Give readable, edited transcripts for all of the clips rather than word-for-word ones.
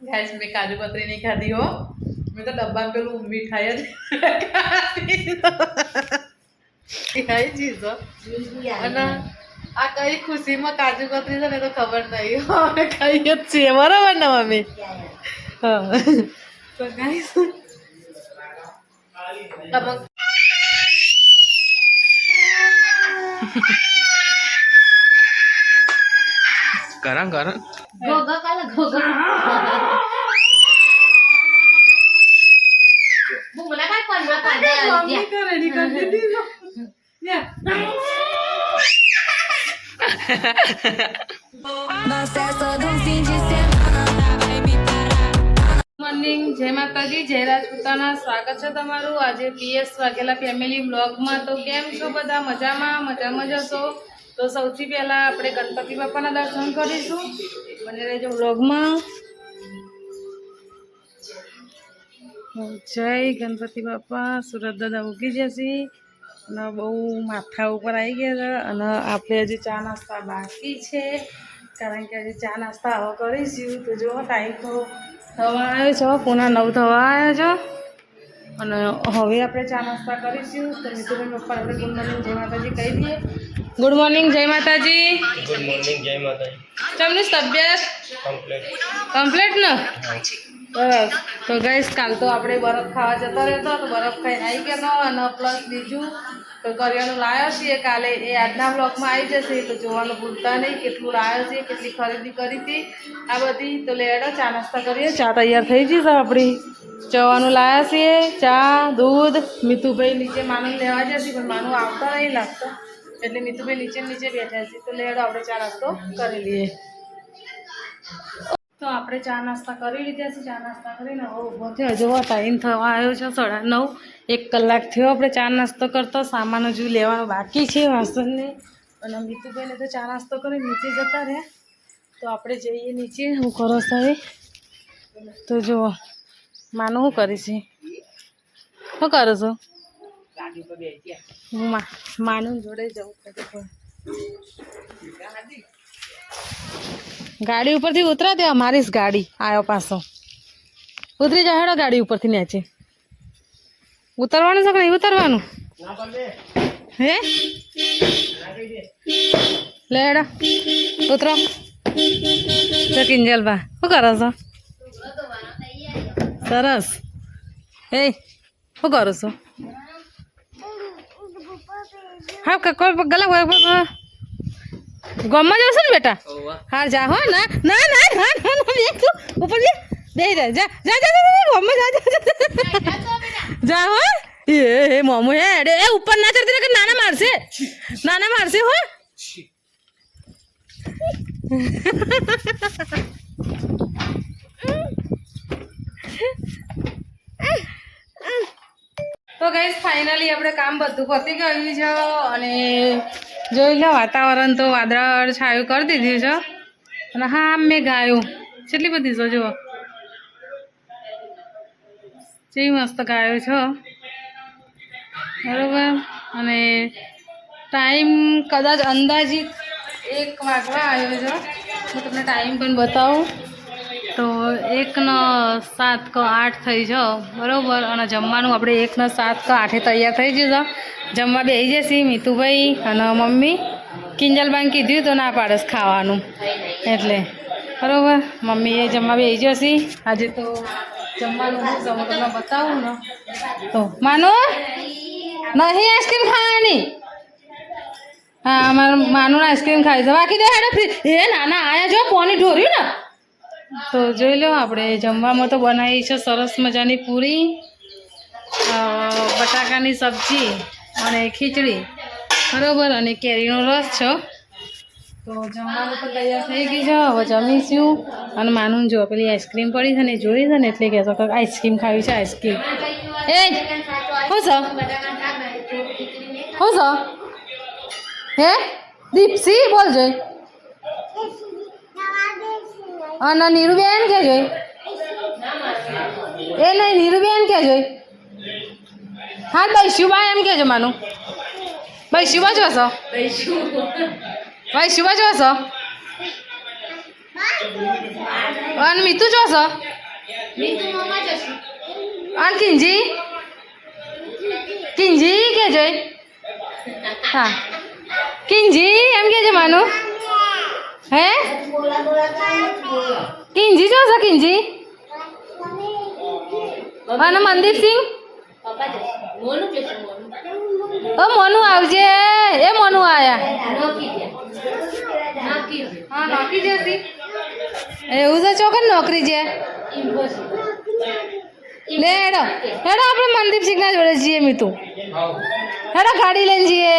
Guys मैं काजू कतरी नहीं खाती हो मैं तो डब्बा में पेलू मिठाई खाई चीज અને આ કઈ ખુશીમાં કાજુ કતરી છે ને તો ખબર નહીં અમે ખાઈ જ છીએ બરાબર ને મમ્મી હા તો ગાઈસ કરણ ગોગા કાલે Goga Bumbu kan pernah pada mummy તો રેડી કરી દીધી મોર્નિંગ જય માતાજી જય રાજપૂતાના સ્વાગત છે તમારું આજે પીએસ વાઘેલા ફેમિલી બ્લોગમાં તો કેમ છો બધા મજામાં જશો તો સૌથી પહેલાં આપણે ગણપતિ બાપાના દર્શન કરીશું બને રહેજો બ્લોગમાં જય ગણપતિ બાપા સુરત દાદા ઉગી જશે અને બહુ માથા ઉપર આવી ગયા છે અને આપણે હજી ચા નાસ્તા બાકી છે કારણ કે હજી ચા નાસ્તા હવે કરીશું તો જો ટાઈમ તો થવા આવ્યો છે 9:45 થવા આવ્યા છે અને હવે આપણે ચા નાસ્તા કરીશું તો મિતુબેન પપ્પા આપણે ગુડ મોર્નિંગ જય માતાજી કહી દઈએ ગુડ મોર્નિંગ જય માતાજી તમને તબિયત કમ્પ્લીટ ને બસ તો ગઈશ કાલ તો આપણે બરફ ખાવા જતા રહેતો તો બરફ ખાઈને આવી ગયો અને પ્લસ બીજું તો કરિયાણું લાવ્યો છીએ કાલે એ આજના બ્લોગમાં આવી જશે તો જોવાનું ભૂલતા નહીં કેટલું લાવ્યો છે કેટલી ખરીદી કરી હતી આ બધી તો લેડો ચા નાસ્તા કરીએ ચા તૈયાર થઈ જશે આપણી ચવાનું લાવ્યા છીએ ચા દૂધ મીતુભાઈ નીચે માનું લેવા જશે પણ માનું આવતા નહીં લાગતા એટલે મીતુભાઈ નીચે બેઠા છે તો લેડો આપણે ચા નાસ્તો કરી લઈએ તો આપણે ચા નાસ્તા કરી લીધા છે ચા નાસ્તા કરીને હવે ઊભો થયો જોવા ટાઈમ થવા આવ્યો છે 9:30 1 કલાક થયો આપણે ચા નાસ્તો કરતો સામાન હજુ લેવાનો બાકી છે વાસણને અને મીતુભાઈને તો ચા નાસ્તો કરી નીચે જતા રહ્યા તો આપણે જઈએ નીચે હું કરો સાહેબ તો જુઓ માનું શું કરીશ શું કરો છો હું માનું જોડે જવું પડે ગાડી ઉપરથી ઉતરા દે અમારી જ ગાડી આવ્યો પાછો ઉતરી જા હેડો ગાડી ઉપરથી નીચે ઉતરવાનું છે કે નહીં ઉતરવાનું હે લે હેડો ઉતરો તો કિંજલબા શું કરો છો સરસ એ શું કરો છો હા કોઈ ગલા ગમમાં જશે ને બેટા હાર જા હો ના ના ના ના તું ઉપર બે જા જા જા જા ગમમાં જા જા હો એ મોમો હે એ ઉપર ના ચડતી કે નાના મારશે હો તો ગાઈસ ફાઇનલી આપણે કામ બધું પતી ગયું છે અને જોઈ લો વાતાવરણ તો વાદળ છાયું કરી દીધું છે અને હા મેં ગાયું કેટલી બધી છો જુઓ જેવી મસ્ત ગાયો છો બરાબર અને ટાઈમ કદાચ અંદાજિત 1 વાગવા આવ્યો છે હું તમને ટાઈમ પણ બતાવું તો 1:07:08 થઈ છે બરાબર અને જમવાનું આપણે 1:07:08 તૈયાર થઈ ગયું છે જમવા બેસી જશે મીતુભાઈ અને મમ્મી કિંજલબાઈને કીધું તો ના પાડે ખાવાનું એટલે બરાબર મમ્મીએ જમવા બેસી જશે આજે તો જમવાનું હું તમને બતાવું ને તો માનું નહીં આઈસ્ક્રીમ ખાવાની હા અમારું માનું આઈસ્ક્રીમ ખાઈ છે બાકી દે હેડો એ નાના આયા જો પોની ઢોર્યું ને તો જોઈ લો આપણે જમવામાં તો બનાવી છે સરસ મજાની પૂરી બટાકાની સબ્જી અને ખીચડી બરાબર અને કેરીનો રસ છે તો જમવાનું તો તૈયાર થઈ ગઈ છે હવે જમીશું અને માનું જો પેલી આઈસ્ક્રીમ પડી છે ને જોઈ છે ને એટલે કહેશો કે આઈસ્ક્રીમ ખાવી છે આઈસ્ક્રીમ એ શું છે હે દીપસી બોલ જોઈ અને નીરુબેન કે જોઈ એ નહીં નીરુબેન કે જોઈ હા દઈશુબા એમ કહેજો માનું દઈશુબા જો છો દઈશુબા જો છો અને મીતુ જો છો મીતુ મમ્મા જશે આ કિંજી કિંજી કે જોઈ હા કિંજી એમ કે છે માનું હે કિંજી જો છે કિંજી અને મનદીપસિંહ પપ્પા જશે મોનું જશે મોનું ઓ મોનું આવજે એ મોનું આયા નોકી હા નોકરી જતી એવું છે ચોકન નોકરી છે ઇમ્પોસિબલ લે હેડો હેડો આપણે મનદીપસિંહ ના જોડે જઈએ મીતું હેડો ગાડી લઈને જઈએ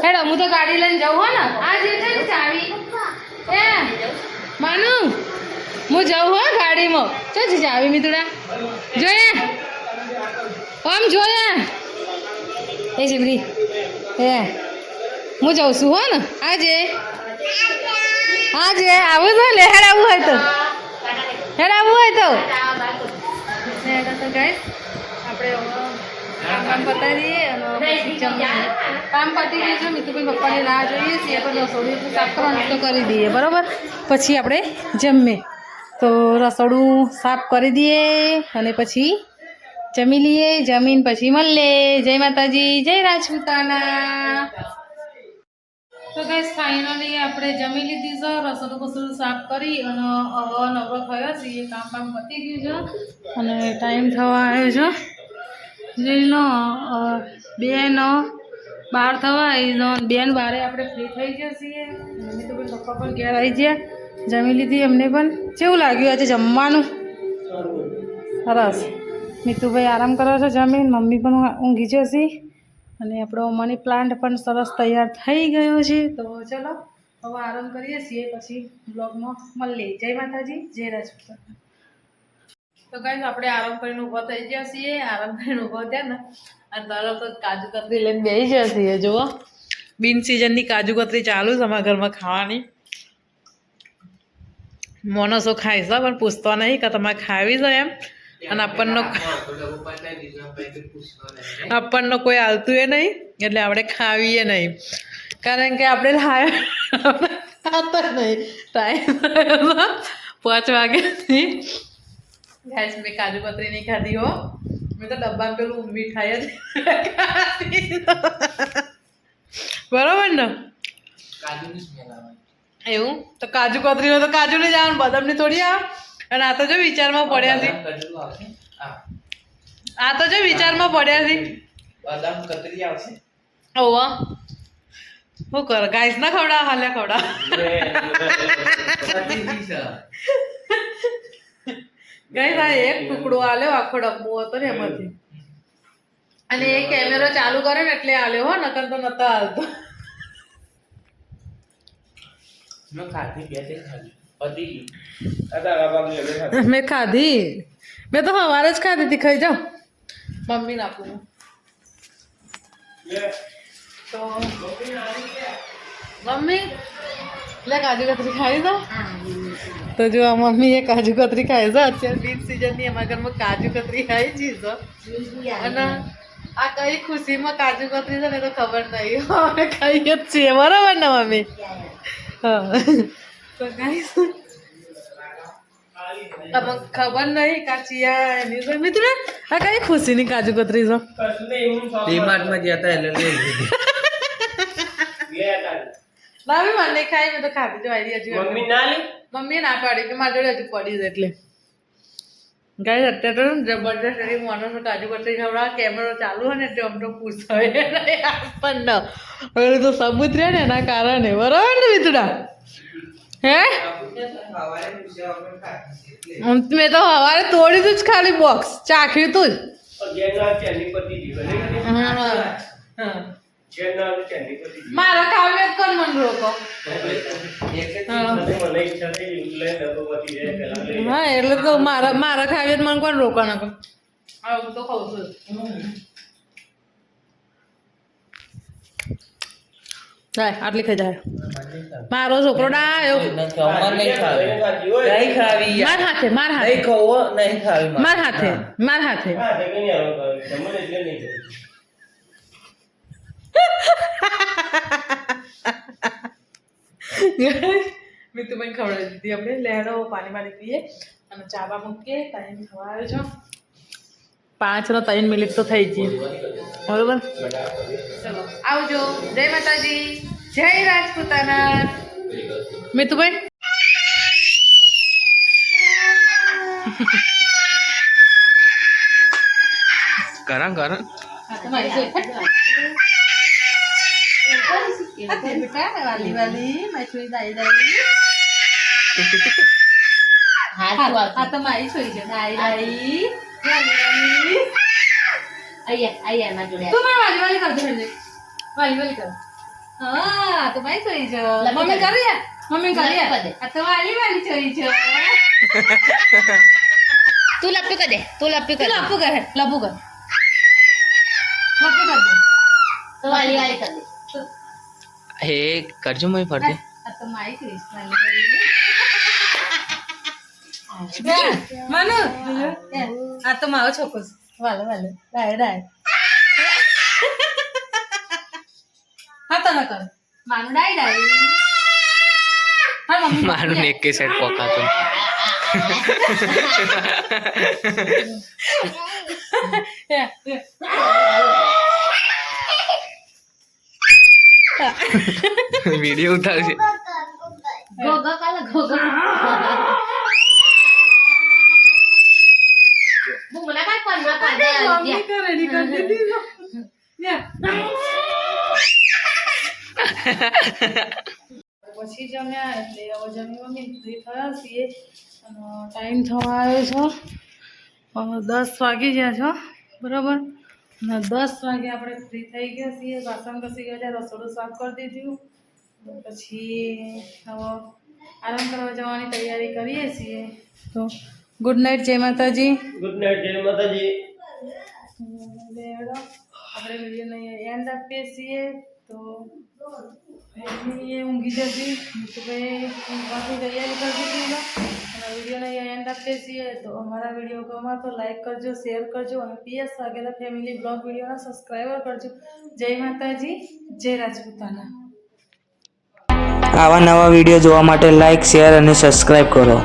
હેડો હું તો ગાડી લઈને જાઉં હો ને આ જે છે ને ચાવી એ માનુ હું જાઉં હો ગાડીમાં ચો છે ચાવી મીતુડા જોઈએ આમ જોઈએ એ શિબરી એ હું જાઉં છું હો ને આજે આવું છે ને હેડ આવું હોય તો હેડ આવું હોય તો ગાઈસ આપણે કામ પતાવી દઈએ અને પછી જમીએ કામ પતી ગયું છે મિતુભાઈ પપ્પાની રાહ જોઈએ છીએ પણ રસોડું એટલું સાફ કરવાનું તો કરી દઈએ બરાબર પછી આપણે જમીએ તો રસોડું સાફ કરી દઈએ અને પછી જમી લઈએ જમીન પછી મળીએ જય માતાજી જય રાજપૂતાના તો ગાઈસ ફાઇનલી આપણે જમી લીધી છે રસોડું બસોડું સાફ કરી અને હવે નવરો થયો છીએ કામ પતી ગયું છે અને ટાઈમ થવા આવ્યો છે જોઈ લો 2:12 થવા આવ્યો 2:12 આપણે ફ્રી થઈ ગયા છીએ મમ્મી તો પણ પપ્પા પણ ઘેર આવી ગયા જમી લીધી અમને પણ કેવું લાગ્યું આજે જમવાનું સરસ મિતુભાઈ આરામ કરે છે જમીન મમ્મી પણ ઊંઘી જશે અને આપણો મની પ્લાન્ટ પણ સરસ તૈયાર થઈ ગયો છે તો ચલો હવે આરામ કરીએ છીએ પછી બ્લોગમાં મળીએ જય માતાજી જય રાજપૂત તો ગાઈસ આપણે આરામ કરીને ઊભા થઈ ગયા છીએ આરામ કરીને ઊભા થયા ને અને તરત જ કાજુ કતરી લઈને બેસી ગયા છીએ જુઓ બિન સિઝનની કાજુ કતરી ચાલુ છે અમારા ઘરમાં ખાવાની મોનસો ખાય છે પણ પૂછતો નહીં કે તમારે ખાવી છે એમ અને આપણને કોઈ હાલતું એ નહીં એટલે આપણે ખાવીએ નહીં કારણ કે આપણે ખાતા નહીં ટાઈમ 5 વાગ્યાથી ગેસ મેં કાજુ કતરી નહીં ખાધી હો મેં તો ડબ્બામાં પેલું મીઠાઈ જ બરોબર ને એવું તો કાજુ કતરી હોય તો કાજુ નહીં જવાનું બદામની થોડી આવે અને આ તો જો વિચારમાં પડ્યા છે આ તો જો વિચારમાં પડ્યા છે બદામ કતરી આવશે ઓવા શું કર ગાઈસ ના ખવડા હાલે ખવડા ગાઈસ આ એક ટુકડો આલ્યો આખો ડબ્બો હતો ને એમાંથી અને એ કેમેરો ચાલુ કરે ને એટલે આલ્યો હો નકર તો નતો હાલતો મેં ખાધી મેં તો સવારે જ ખાધી હતી ખાઈ જાઉં મમ્મીને આપું તો મમ્મી લે કાજુ કતરી ખાઈ દો તો જો આ મમ્મીએ કાજુ કતરી ખાઈ છે અત્યારે બીજ સિઝનની અમારા ઘરમાં કાજુ કતરી ખાઈ છે અને આ કઈ ખુશીમાં કાજુ કતરી છે ને તો ખબર નહીં અમે ખાઈએ જ છીએ બરાબર ને મમ્મી હા તો ગાઈસ તમને ખબર નહીં કાચિયા એની મિત્ર આ કઈ ખુશીની કાજુ કતરી છે ડીમાર્ટમાં ગયા હતા એટલે લઈ લીધી ના બી મને નહીં ખાઈ મેં તો ખાધી જો આઈડિયા હજુ મમ્મીએ ના પાડી કે મારી જોડે હજુ પડી છે એટલે ગાઈસ અત્યારે તો જબરદસ્ત એવી માણસો કાજુ કતરી ખવડાવે કેમેરો ચાલુ હોય ને એટલે આમ તો પૂછાય આપણને હવે તો સબૂત રહે ને એના કારણે બરાબર ને મિતુડા હે મેં તો સવારે તોડી તું જ ખાલી બોક્સ ચાખ્યું તું જ મારા કાવ્ય કોણ મને રોકો હા એટલે તો મારા ખાવ્ય મને કોણ રોકો ના હું તો ખાઉં છું આટલી ખાઈ જાય મારો છોકરો ડાયો માર હાથે મીતુભાઈ ખવડાવી દીધી આપણે લેડો પાણી પીએ અને ચાબા મૂકીએ. ટાઈમ થવા આવ્યો છે 5:03 મિનિટ તો થઈ ગઈ. બરોબર, ચલો આવજો. જય માતાજી, જય રાજપૂતાના. મિતુભાઈ કરા કરા હા તો મારી જોઈ બેટા વાલી વાલી મારી જોઈ દાઈ દાઈ. હા તો મારી જોઈ છે દાઈ દાઈ વાલી વાલી. અહીંયા માં જોડે તું મારી વાલી વાલી કરજો હેડે. વાલી વાલી કર. હા તો મારી જોઈ છે. મમ્મી કરી મમ્મી કરી આ તો વાલી વાલી જોઈ છે. તું લપ્પી કર દે તું લપ્પી કર લપુ કર લપુ કર લપુ કર દે. તો વાલી વાલી કર દે હે કરજો મય ફરતી આ તો મારી જોઈ છે વાલી વાલી. મનુ આ તો મારો છોકરો છે. વાલે વાલે ડાય ડાય. હા તો ન કર માનું ડાય ડાય. હા મમ્મી મારું એક કે સાઈડ પોકાતો વિડિયો ઉતારશે ગોગા કાલા ગોગા બુમલા કાઈ પન્ના પાડે મમ્મી તો રેડી કરી દીધી. પછી જમ્યા એટલે હવે જમી મમ્મી ફ્રી થયા છીએ અને ટાઈમ થવા આવ્યો છે 10 વાગી ગયા છો બરાબર. અને 10 વાગે આપણે ફ્રી થઈ ગયા છીએ. વાસણ ઘસી ગયા, રસોડું સાફ કરી દીધું. પછી હવે આરામ કરવા જવાની તૈયારી કરીએ છીએ. તો ગુડ નાઇટ, જય માતાજી. ગુડ નાઇટ, જય માતાજી. આપણે વિડીયોને એન્ડ આપીએ છીએ. તો એ ઊંઘી જતી તો ભાઈ ઊંઘવાની તૈયારી કરી દીધી અને વિડીયોને એન્ડ આપીએ છીએ. તો અમારા વિડીયો ગમે તો લાઈક કરજો, શેર કરજો અને PS વાઘેલા ફેમિલી બ્લોગ વિડીયોના સબસ્ક્રાઈબર કરજો. જય માતાજી, જય રાજપૂતાના. આવા નવા વિડીયો જોવા માટે લાઈક, શેર અને સબસ્ક્રાઈબ કરો.